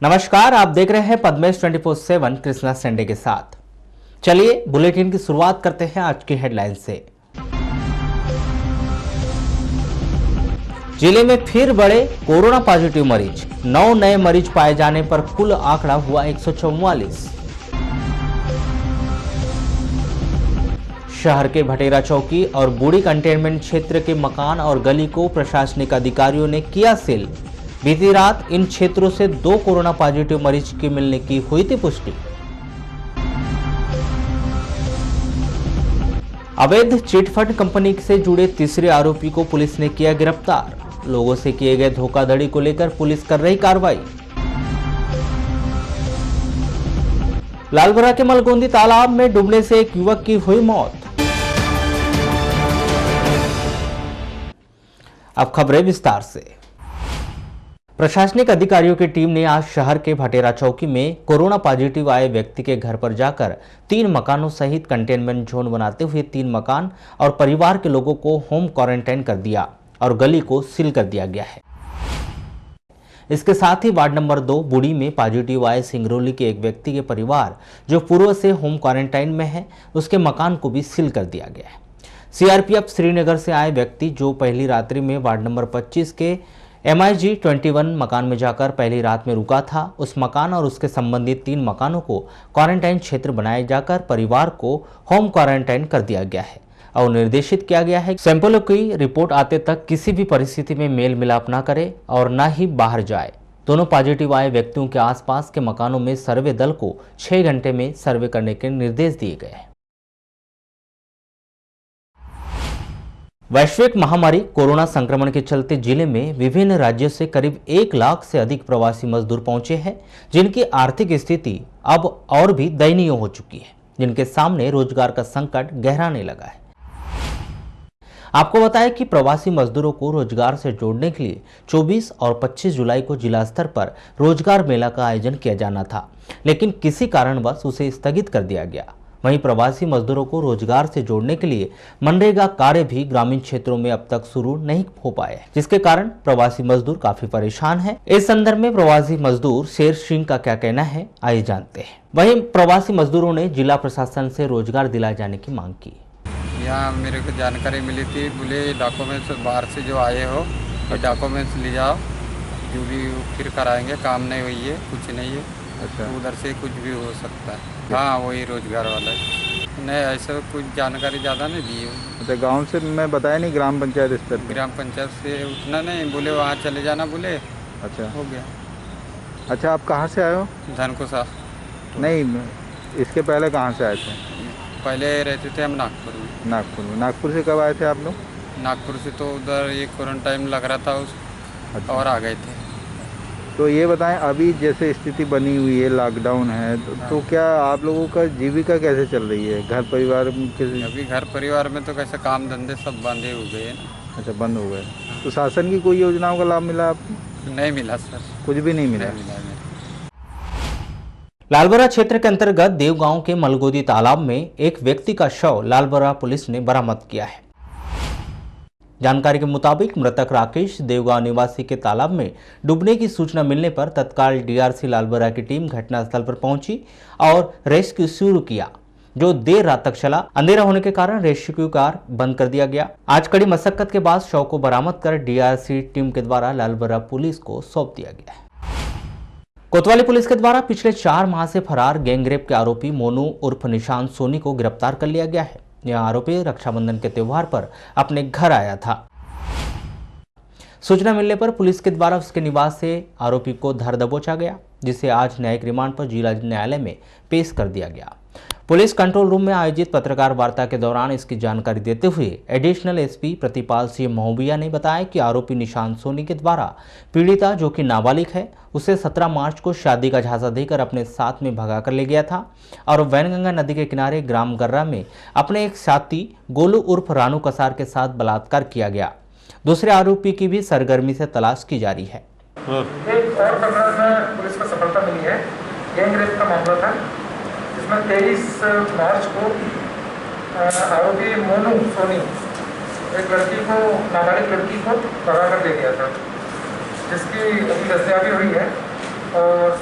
नमस्कार, आप देख रहे हैं पद्मेश 24/7 कृष्णा संडे के साथ। चलिए बुलेटिन की शुरुआत करते हैं आज की हेडलाइन से। जिले में फिर बढ़े कोरोना पॉजिटिव मरीज, 9 नए मरीज पाए जाने पर कुल आंकड़ा हुआ 144। शहर के भटेरा चौकी और बूढ़ी कंटेनमेंट क्षेत्र के मकान और गली को प्रशासनिक अधिकारियों ने किया सील। बीती रात इन क्षेत्रों से 2 कोरोना पॉजिटिव मरीज के मिलने की हुई थी पुष्टि। अवैध चिटफंड कंपनी से जुड़े तीसरे आरोपी को पुलिस ने किया गिरफ्तार। लोगों से किए गए धोखाधड़ी को लेकर पुलिस कर रही कार्रवाई। लालबरा के मलगोंदी तालाब में डूबने से एक युवक की हुई मौत। अब खबरें विस्तार से। प्रशासनिक अधिकारियों की टीम ने आज शहर के भटेरा चौकी में कोरोना पॉजिटिव आए व्यक्ति के घर पर जाकर 3 मकानों सहित कंटेनमेंट जोन बनाते हुए 3 मकान और परिवार के लोगों को होम क्वारंटाइन कर दिया और गली को सील कर दिया गया है। इसके साथ ही वार्ड नंबर 2 बूढ़ी में पॉजिटिव आए सिंगरौली के एक व्यक्ति के परिवार जो पूर्व से होम क्वारंटाइन में है, उसके मकान को भी सील कर दिया गया है। सीआरपीएफ श्रीनगर से आए व्यक्ति जो पहली रात्रि में वार्ड नंबर 25 के MIG 21 मकान में जाकर पहली रात में रुका था, उस मकान और उसके संबंधित 3 मकानों को क्वारंटाइन क्षेत्र बनाए जाकर परिवार को होम क्वारंटाइन कर दिया गया है और निर्देशित किया गया है सैंपलों की रिपोर्ट आते तक किसी भी परिस्थिति में मेल मिलाप न करे और न ही बाहर जाए। दोनों पॉजिटिव आए व्यक्तियों के आसपास के मकानों में सर्वे दल को 6 घंटे में सर्वे करने के निर्देश दिए गए हैं। वैश्विक महामारी कोरोना संक्रमण के चलते जिले में विभिन्न राज्यों से करीब 1 लाख से अधिक प्रवासी मजदूर पहुंचे हैं, जिनकी आर्थिक स्थिति अब और भी दयनीय हो चुकी है, जिनके सामने रोजगार का संकट गहराने लगा है। आपको बताएं कि प्रवासी मजदूरों को रोजगार से जोड़ने के लिए 24 और 25 जुलाई को जिला स्तर पर रोजगार मेला का आयोजन किया जाना था, लेकिन किसी कारणवश उसे स्थगित कर दिया गया। वहीं प्रवासी मजदूरों को रोजगार से जोड़ने के लिए मनरेगा कार्य भी ग्रामीण क्षेत्रों में अब तक शुरू नहीं हो पाए, जिसके कारण प्रवासी मजदूर काफी परेशान हैं। इस संदर्भ में प्रवासी मजदूर शेर सिंह का क्या कहना है, आइए जानते हैं। वहीं प्रवासी मजदूरों ने जिला प्रशासन से रोजगार दिलाए जाने की मांग की। यहाँ मेरे को जानकारी मिली थी, बोले डॉक्यूमेंट्स बाहर से जो आए हो और डॉक्यूमेंट्स ले जाओ, जो भी फिर कराएंगे, काम नहीं हुई है, कुछ नहीं है। अच्छा, तो उधर से कुछ भी हो सकता है। हाँ, वही रोजगार वाला है। नहीं, ऐसा कुछ जानकारी ज़्यादा नहीं दी है। अच्छा, गांव से मैं बताया नहीं, ग्राम पंचायत स्तर पर? ग्राम पंचायत से उतना नहीं, बोले वहाँ चले जाना, बोले अच्छा हो गया। अच्छा, आप कहाँ से आए हो? धनकुसा। नहीं, इसके पहले कहाँ से आए थे? पहले रहते थे हम नागपुर में। नागपुर से कब आए थे आप लोग? नागपुर से तो उधर ये क्वारंटाइन लग रहा था अच्छा। और आ गए थे। तो ये बताएं, अभी जैसे स्थिति बनी हुई है, लॉकडाउन है, तो क्या आप लोगों का जीविका कैसे चल रही है? घर परिवार कैसे? अभी घर परिवार में तो कैसे काम धंधे सब बंदे हो गए ना। अच्छा, बंद हो गए। तो शासन की कोई योजनाओं का लाभ मिला आपको? नहीं मिला सर, कुछ भी नहीं मिला। लालबरा क्षेत्र के अंतर्गत देवगांव के मलगोदी तालाब में एक व्यक्ति का शव लालबरा पुलिस ने बरामद किया है। जानकारी के मुताबिक मृतक राकेश देवगांव निवासी के तालाब में डूबने की सूचना मिलने पर तत्काल DRC लालबरा की टीम घटनास्थल पर पहुंची और रेस्क्यू शुरू किया, जो देर रात तक चला। अंधेरा होने के कारण रेस्क्यू कार्य बंद कर दिया गया। आज कड़ी मशक्कत के बाद शव को बरामद कर DRC टीम के द्वारा लालबरा पुलिस को सौंप दिया गया है। कोतवाली पुलिस के द्वारा पिछले 4 माह से फरार गैंगरेप के आरोपी मोनू उर्फ निशांत सोनी को गिरफ्तार कर लिया गया है। यह आरोपी रक्षाबंधन के त्योहार पर अपने घर आया था। सूचना मिलने पर पुलिस के द्वारा उसके निवास से आरोपी को धर दबोचा गया, जिसे आज न्यायिक रिमांड पर जिला न्यायालय में पेश कर दिया गया। पुलिस कंट्रोल रूम में आयोजित पत्रकार वार्ता के दौरान इसकी जानकारी देते हुए एडिशनल SP प्रतिपाल सिंह महोबिया ने बताया कि आरोपी निशांत सोनी के द्वारा पीड़िता, जो कि नाबालिग है, उसे 17 मार्च को शादी का झांसा देकर अपने साथ में भगा कर ले गया था और वैनगंगा नदी के किनारे ग्राम गर्रा में अपने एक साथी गोलू उर्फ रानू कसार के साथ बलात्कार किया गया। दूसरे आरोपी की भी सरगर्मी से तलाश की जा रही है। एक और मामला में पुलिस को सफलता मिली है। गैंगरेप का मामला था, जिसमें 23 मार्च को आरोपी मोनू सोनी एक लड़की को, नाबालिग लड़की को भगा कर ले गया था, जिसकी अभी दस्तयाबी हुई है और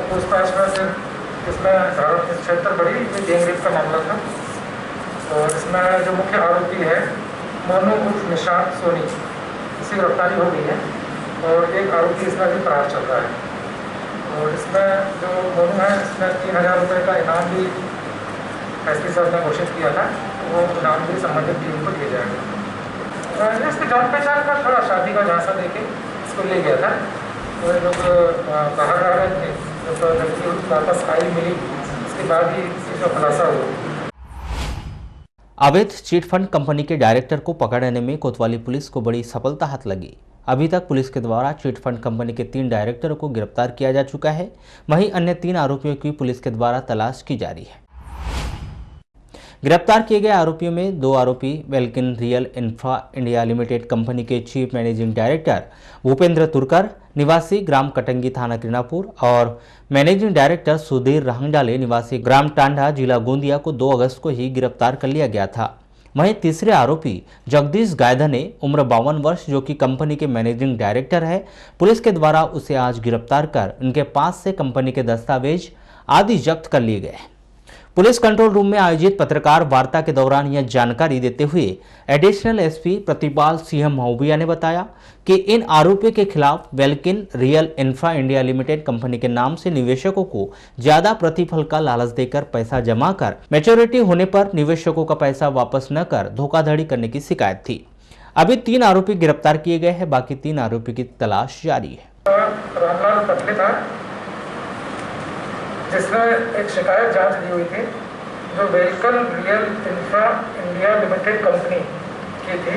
पूछताछ में फिर इसमें धारा 76 बढ़ी, ये गैंग रेप का मामला था। और इसमें जो मुख्य आरोपी है मोनू उर्फ निशांत सोनी, इसकी गिरफ्तारी हो गई है और एक आरोपी इसमें भी फरार चल रहा है। और इसमें जो मोनू है, इसमें 3000 रुपये का इनाम भी एसपी साहब ने घोषित किया था, वो इनाम भी संबंधित टीम को दिया जाएगा। इसकी जान पहचान का थोड़ा शादी का झांसा देके इसको ले गया था। तो लोग बाहर आ रहे थे, जब लड़की वापस आई मिली, इसके बाद ही इसका खुलासा हुआ। अवैध चिट फंड कंपनी के डायरेक्टर को पकड़ने में कोतवाली पुलिस को बड़ी सफलता हाथ लगी। अभी तक पुलिस के द्वारा चिट फंड कंपनी के 3 डायरेक्टरों को गिरफ्तार किया जा चुका है। वहीं अन्य 3 आरोपियों की पुलिस के द्वारा तलाश की जा रही है। गिरफ्तार किए गए आरोपियों में 2 आरोपी Welkin real infra India limited company के chief managing director Bhupendra Turkar निवासी ग्राम कटंगी थाना किरणापुर और मैनेजिंग डायरेक्टर सुधीर रहंगडाले निवासी ग्राम टांडा जिला गोंदिया को 2 अगस्त को ही गिरफ्तार कर लिया गया था। वहीं तीसरे आरोपी जगदीश गायधने उम्र 52 वर्ष जो कि कंपनी के मैनेजिंग डायरेक्टर है, पुलिस के द्वारा उसे आज गिरफ्तार कर उनके पास से कंपनी के दस्तावेज आदि जब्त कर लिए गए। पुलिस कंट्रोल रूम में आयोजित पत्रकार वार्ता के दौरान यह जानकारी देते हुए एडिशनल एसपी प्रतिपाल सिंह महोबिया ने बताया कि इन आरोपियों के खिलाफ Welkin real infra India limited company के नाम से निवेशकों को ज्यादा प्रतिफल का लालच देकर पैसा जमा कर मैच्योरिटी होने पर निवेशकों का पैसा वापस न कर धोखाधड़ी करने की शिकायत थी। अभी 3 आरोपी गिरफ्तार किए गए हैं, बाकी 3 आरोपी की तलाश जारी है। रामलाल पटले था, जिसने एक शिकायत जांच दी हुई थी जो Vulcan real infra India limited company की थी।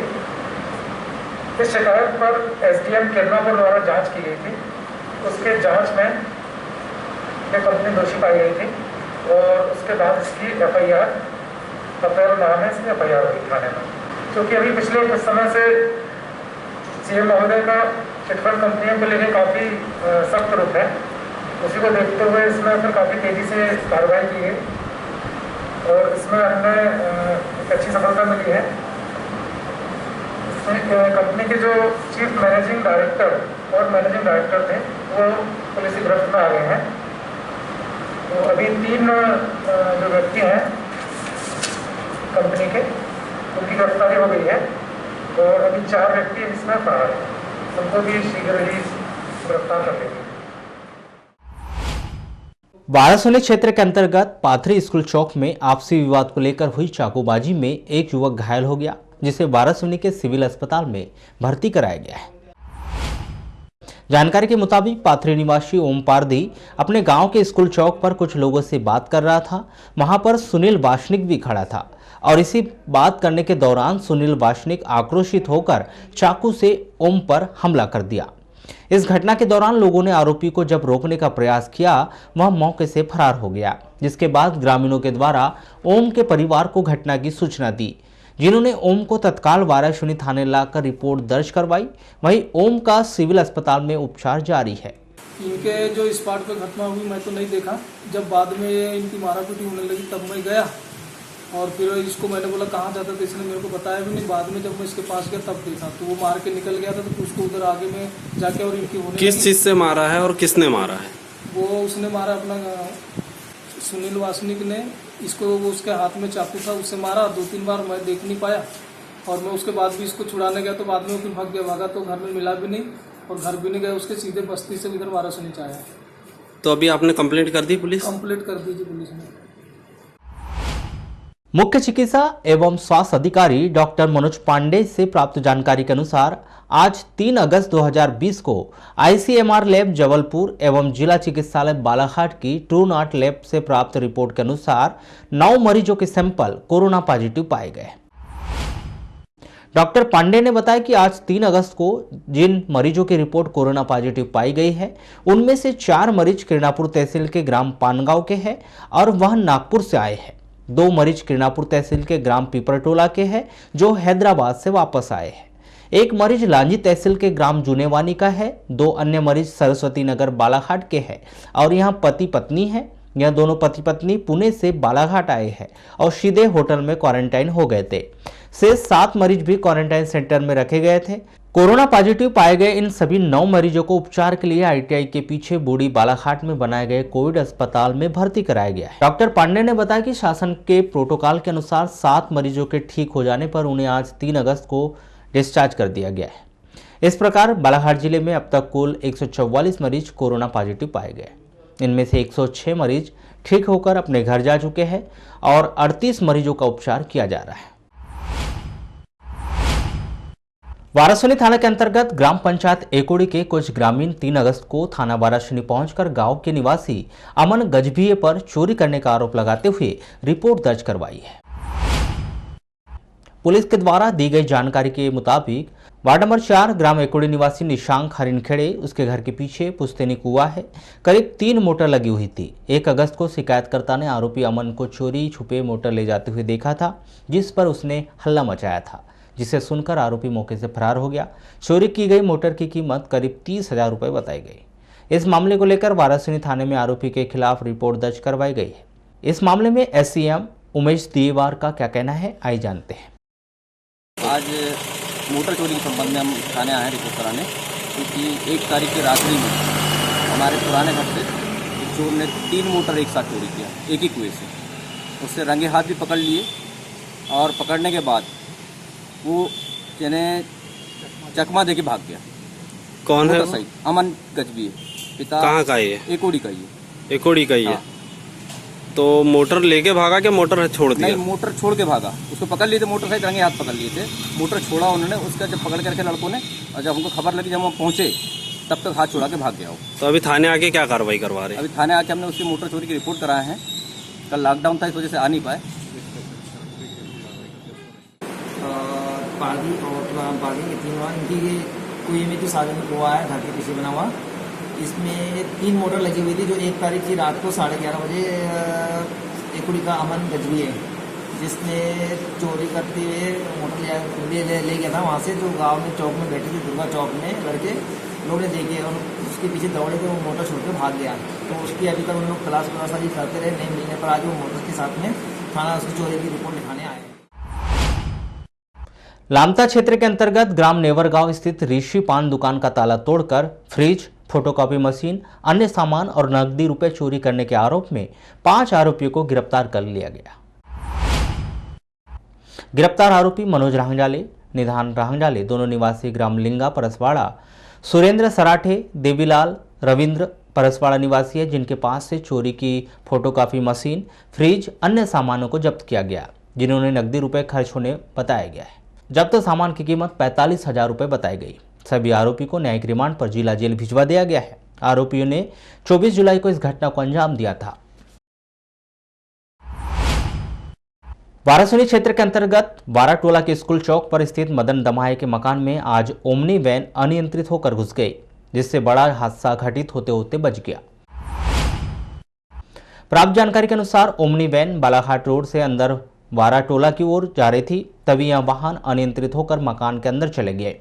इस शिकायत पर एसडीएम किरणापुर द्वारा जांच की गई थी। उसके जांच में ये कंपनी दोषी पाई गई थी और उसके बाद इसकी एफआईआर कपेल नाम है, इसकी एफआईआर हुई थाने में। क्योंकि अभी पिछले कुछ समय से सीएम महोदय का चिटफंड कंपनियों को लेकर काफ़ी सख्त रुख है, उसी को देखते हुए इसमें फिर काफ़ी तेज़ी से कार्रवाई की है और इसमें हमने एक अच्छी सफलता मिली है। इसमें कंपनी के जो चीफ मैनेजिंग डायरेक्टर और मैनेजिंग डायरेक्टर थे वो पुलिस की गिरफ्त में आ गए हैं। तो अभी 3 जो व्यक्ति हैं कंपनी के, उनकी गिरफ्तारी हो गई है और अभी 4 व्यक्ति इसमें फरार हैं, उनको भी शीघ्र ही गिरफ्तार कर लेंगे। वारासोनी क्षेत्र के अंतर्गत पाथरी स्कूल चौक में आपसी विवाद को लेकर हुई चाकूबाजी में एक युवक घायल हो गया, जिसे वारासोनी के सिविल अस्पताल में भर्ती कराया गया है। जानकारी के मुताबिक पाथरी निवासी ओम पारदी अपने गांव के स्कूल चौक पर कुछ लोगों से बात कर रहा था। वहां पर सुनील वासनिक भी खड़ा था और इसी बात करने के दौरान सुनील वासनिक आक्रोशित होकर चाकू से ओम पर हमला कर दिया। इस घटना के दौरान लोगों ने आरोपी को जब रोकने का प्रयास किया, वह मौके से फरार हो गया, जिसके बाद ग्रामीणों के द्वारा ओम के परिवार को घटना की सूचना दी, जिन्होंने ओम को तत्काल वारासोनी थाने लाकर रिपोर्ट दर्ज करवाई। वहीं ओम का सिविल अस्पताल में उपचार जारी है। इनके जो स्पॉट पे घटना हुई मैं तो नहीं देखा, जब बाद में इनकी मारापीटी होने लगी तब मैं गया और फिर इसको मैंने बोला कहाँ जाता था, इसने मेरे को बताया भी नहीं। बाद में जब मैं इसके पास गया तब देखा तो वो मार के निकल गया था, तो उसको उधर आगे में जाके और इनकी होने किस चीज़ से मारा है और किसने मारा है? वो उसने मारा अपना सुनील वासनिक ने इसको, वो उसके हाथ में चाकू था, उससे मारा। 2-3 बार मैं देख नहीं पाया और मैं उसके बाद भी इसको छुड़ाने गया तो बाद में फिर भाग गया, भागा तो घर में मिला भी नहीं और घर भी नहीं गया, उसके सीधे बस्ती से इधर वारासोनी आया। तो अभी आपने कंप्लेंट कर दी पुलिस? कंप्लेंट कर दी पुलिस ने। मुख्य चिकित्सा एवं स्वास्थ्य अधिकारी डॉक्टर मनोज पांडे से प्राप्त जानकारी के अनुसार आज 3 अगस्त 2020 को आईसीएमआर लैब जबलपुर एवं जिला चिकित्सालय बालाघाट की ट्रू नॉट लैब से प्राप्त रिपोर्ट के अनुसार 9 मरीजों के सैंपल कोरोना पॉजिटिव पाए गए। डॉक्टर पांडे ने बताया कि आज 3 अगस्त को जिन मरीजों की रिपोर्ट कोरोना पॉजिटिव पाई गई है, उनमें से 4 मरीज किरणापुर तहसील के ग्राम पानगांव के हैं और वह नागपुर से आए हैं। 2 मरीज किरणापुर तहसील के ग्राम पीपरटोला के हैं जो हैदराबाद से वापस आए हैं। 1 मरीज लांजी तहसील के ग्राम जुनेवानी का है। 2 अन्य मरीज सरस्वती नगर बालाघाट के हैं और यहाँ पति पत्नी है। यह दोनों पति पत्नी पुणे से बालाघाट आए हैं और सीधे होटल में क्वारंटाइन हो गए थे। शेष 7 मरीज भी क्वारंटाइन सेंटर में रखे गए थे। कोरोना पॉजिटिव पाए गए इन सभी 9 मरीजों को उपचार के लिए आईटीआई के पीछे बूढ़ी बालाघाट में बनाए गए कोविड अस्पताल में भर्ती कराया गया है। डॉक्टर पांडे ने बताया कि शासन के प्रोटोकॉल के अनुसार 7 मरीजों के ठीक हो जाने पर उन्हें आज 3 अगस्त को डिस्चार्ज कर दिया गया है। इस प्रकार बालाघाट जिले में अब तक कुल 144 मरीज कोरोना पॉजिटिव पाए गए। इनमें से 106 मरीज ठीक होकर अपने घर जा चुके हैं और 38 मरीजों का उपचार किया जा रहा है। वारासोनी थाना के अंतर्गत ग्राम पंचायत एकोड़ी के कुछ ग्रामीण 3 अगस्त को थाना वारासोनी पहुंचकर गांव के निवासी अमन गजभिये पर चोरी करने का आरोप लगाते हुए रिपोर्ट दर्ज करवाई है। पुलिस के द्वारा दी गई जानकारी के मुताबिक वार्ड नंबर 4 ग्राम एकोड़ी निवासी निशांक हरिनखेड़े, उसके घर के पीछे पुश्तैनी कुआं है, करीब 3 मोटर लगी हुई थी। 1 अगस्त को शिकायतकर्ता ने आरोपी अमन को चोरी छुपे मोटर ले जाते हुए देखा था, जिस पर उसने हल्ला मचाया था, जिसे सुनकर आरोपी मौके से फरार हो गया। चोरी की गई मोटर की कीमत करीब 30,000 रुपये बताई गई। इस मामले को लेकर वारासोनी थाने में आरोपी के खिलाफ रिपोर्ट दर्ज करवाई गई है। इस मामले में एससीएम उमेश देवार का क्या कहना है, आइए जानते हैं। आज मोटर चोरी के संबंध में हम थाने आए रिपोर्ट कराने, क्योंकि 1 तारीख की रात्रि में हमारे पुराने घर से चोर ने 3 मोटर एक साथ चोरी किया, एक ही कुएं से। उससे रंगे हाथ भी पकड़ लिए और पकड़ने के बाद वो यानी चकमा देके भाग गया। कौन है? सही अमन गजभिये, पिता कहाँ का ये? एकोड़ी का ही। एकोड़ी का ही है। हाँ। तो मोटर लेके भागा क्या मोटर छोड़ दिया? नहीं, मोटर छोड़ के भागा। उसको पकड़ लिए थे, मोटर सहित रंगे हाथ पकड़ लिए थे। मोटर छोड़ा उन्होंने, उसका जब पकड़ के रखे लड़कों ने, और जब हमको खबर लगी, जब हम पहुंचे तब तक हाथ छोड़ा के भाग गया वो। तो अभी थाने आके क्या कार्रवाई करवा रहे हैं? अभी थाने आके हमने उसकी मोटर चोरी की रिपोर्ट कराए हैं। कल लॉकडाउन था, इस वजह से आ नहीं पाए। पार्किंग के 3 इनकी कुएं में जो सार्वजनिक कुआं है घर के पीछे बना हुआ, इसमें 3 मोटर लगी हुई थी, जो 1 तारीख की रात को 11:30 बजे एकोड़ी का अमन गजभिये, जिसने चोरी करते हुए मोटर ले गया था वहाँ से, जो गांव में चौक में बैठी थी, दुर्गा चौक में लड़के लोग ने देखे और उसके पीछे दौड़े थे, वो मोटर छोड़ कर भाग गया। तो उसकी अभी तक उन लोग तलाश करते रहे, नहीं मिलने पर आज वो मोटर के साथ में थाना उसकी चोरी की रिपोर्ट लिखाने आए। लामता क्षेत्र के अंतर्गत ग्राम नेवरगांव स्थित ऋषि पान दुकान का ताला तोड़कर फ्रिज, फोटोकॉपी मशीन, अन्य सामान और नकदी रुपए चोरी करने के आरोप में 5 आरोपियों को गिरफ्तार कर लिया गया। गिरफ्तार आरोपी मनोज रांगजाले, निधान रांगजाले दोनों निवासी ग्राम लिंगा परसवाड़ा, सुरेंद्र सराठे, देवीलाल रविंद्र परसवाड़ा निवासी है, जिनके पास से चोरी की फोटोकॉपी मशीन, फ्रिज, अन्य सामानों को जब्त किया गया, जिन्होंने नकदी रुपए खर्च होने बताया गया है। जब्त सामान की कीमत 45,000 रुपये बताई गई। सभी आरोपी को न्यायिक रिमांड पर जिला जेल भिजवा दिया गया है। आरोपियों ने 24 जुलाई को इस घटना को अंजाम दिया था। वारासोनी क्षेत्र के अंतर्गत वाराटोला के स्कूल चौक पर स्थित मदन दमाहे के मकान में आज ओमनी वैन अनियंत्रित होकर घुस गई, जिससे बड़ा हादसा घटित होते होते बच गया। प्राप्त जानकारी के अनुसार ओमनी वैन बालाघाट रोड से अंदर वाराटोला की ओर जा रही थी, तभी यह वाहन अनियंत्रित होकर मकान के अंदर चले गए।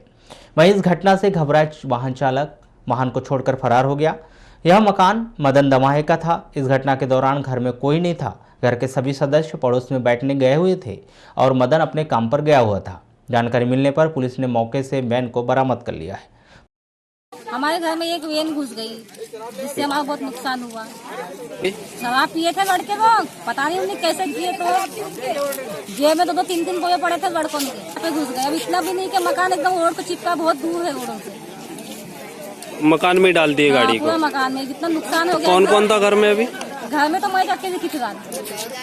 वहीं इस घटना से घबराए वाहन चालक वाहन को छोड़कर फरार हो गया। यह मकान मदन दमाहे का था। इस घटना के दौरान घर में कोई नहीं था। घर के सभी सदस्य पड़ोस में बैठने गए हुए थे और मदन अपने काम पर गया हुआ था। जानकारी मिलने पर पुलिस ने मौके से वैन को बरामद कर लिया है। हमारे घर में एक वैन घुस गई, जिससे हमारा बहुत नुकसान हुआ। शराब पिए थे लड़के लोग, पता नहीं उन्हें कैसे किए, तो जेब में 2-3 दिन बोए पड़े थे लड़कों के, घुस गए। अब इतना भी नहीं कि मकान एकदम रोड को चिपका, बहुत दूर है रोडों से। मकान में डाल दिए गाड़ी को? मकान में जितना नुकसान हो गया। कौन कौन था घर में अभी? घर में तो मैं अकेले थी फिलहाल।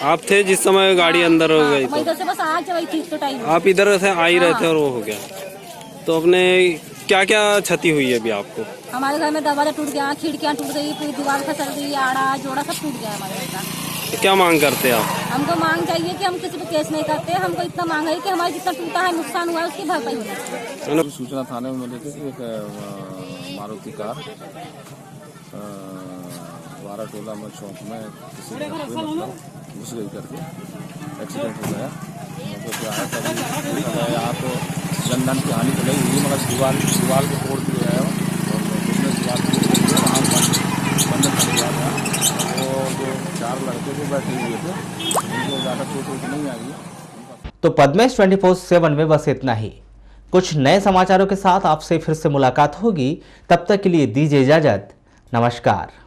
आप थे जिस समय गाड़ी अंदर हो गई? मैं इधर से बस आ गई थी तो टाइम। आप इधर से आ ही रहे थे और वो हो गया। तो अपने क्या क्या क्षति हुई है अभी आपको? हमारे घर में दरवाजा टूट गया, खिड़कियाँ टूट गई, पूरी दीवार खसल गई, आड़ा जोड़ा सब टूट गया हमारे घर का। तो क्या मांग करते हैं आप? हमको मांग चाहिए कि हम किसी पे केस नहीं करते। हमको इतना मांग है कि हमारा जितना टूटा है, नुकसान हुआ है, उसकी भरपाई होनी चाहिए। सूचना थाने में मिली थी कि एक मारुति कार वाराटोला में चौक में किसी के मतलब घुस गई करके एक्सीडेंट हो गया। तो आया तभी यहाँ तो जनधन की हानि तो नहीं हुई, मगर दीवार को तोड़ दिया है और उसने दीवार बंधन कर दिया था। वो जो 4 लड़के जो बैठे हुए थे उनको ज़्यादा चोट नहीं आई है। तो पद्मेश 24/7 में बस इतना ही। कुछ नए समाचारों के साथ आपसे फिर से मुलाकात होगी। तब तक के लिए दीजिए इजाजत। नमस्कार।